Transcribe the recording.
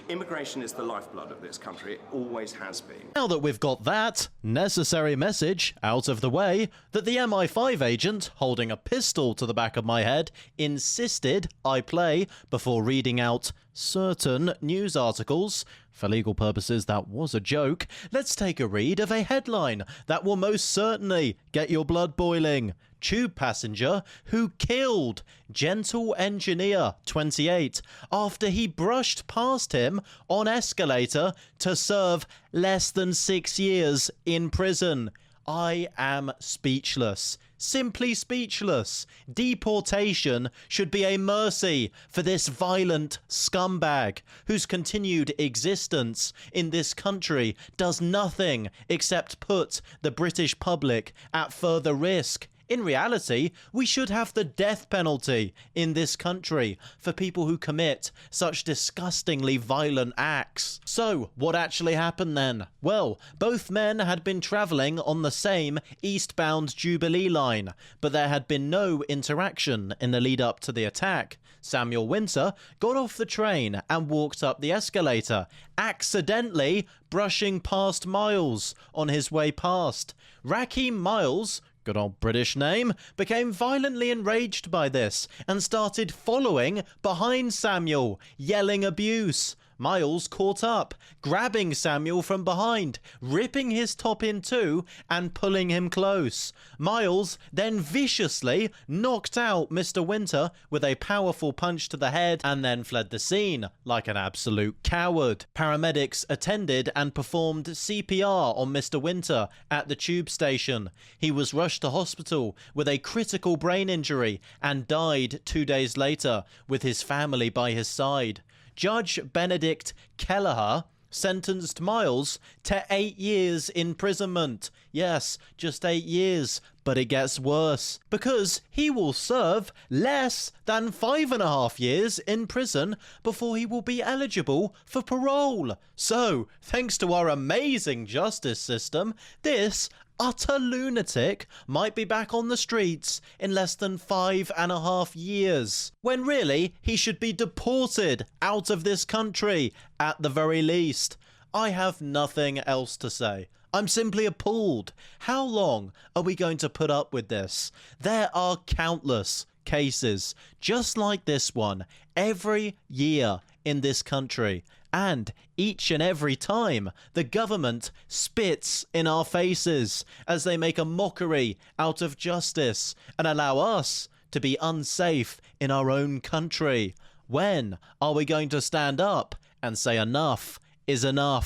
Immigration is the lifeblood of this country. It always has been. Now that we've got that necessary message out of the way, that the MI5 agent holding a pistol to the back of my head insisted I play before reading out certain news articles. For legal purposes, that was a joke. Let's take a read of a headline that will most certainly get your blood boiling. Tube passenger who killed gentle engineer 28 after he brushed past him on escalator to serve less than 6 years in prison. I am speechless. Simply speechless. Deportation should be a mercy for this violent scumbag whose continued existence in this country does nothing except put the British public at further risk. In reality, we should have the death penalty in this country for people who commit such disgustingly violent acts. So, what actually happened then? Well, both men had been travelling on the same eastbound Jubilee line, but there had been no interaction in the lead up to the attack. Samuel Winter got off the train and walked up the escalator, accidentally brushing past Miles on his way past. Raheem Miles, good old British name, became violently enraged by this and started following behind Samuel, yelling abuse. Miles caught up, grabbing Samuel from behind, ripping his top in two and pulling him close. Miles then viciously knocked out Mr. Winter with a powerful punch to the head and then fled the scene like an absolute coward. Paramedics attended and performed CPR on Mr. Winter at the tube station. He was rushed to hospital with a critical brain injury and died 2 days later with his family by his side. Judge Benedict Kelleher sentenced Miles to 8 years imprisonment. Yes, just 8 years, but it gets worse, because he will serve less than 5.5 years in prison before he will be eligible for parole. So, thanks to our amazing justice system, this utter lunatic might be back on the streets in less than 5.5 years, when really he should be deported out of this country at the very least. I have nothing else to say. I'm simply appalled. How long are we going to put up with this? There are countless cases just like this one every year in this country, and each and every time the government spits in our faces as they make a mockery out of justice and allow us to be unsafe in our own country. When are we going to stand up and say enough is enough?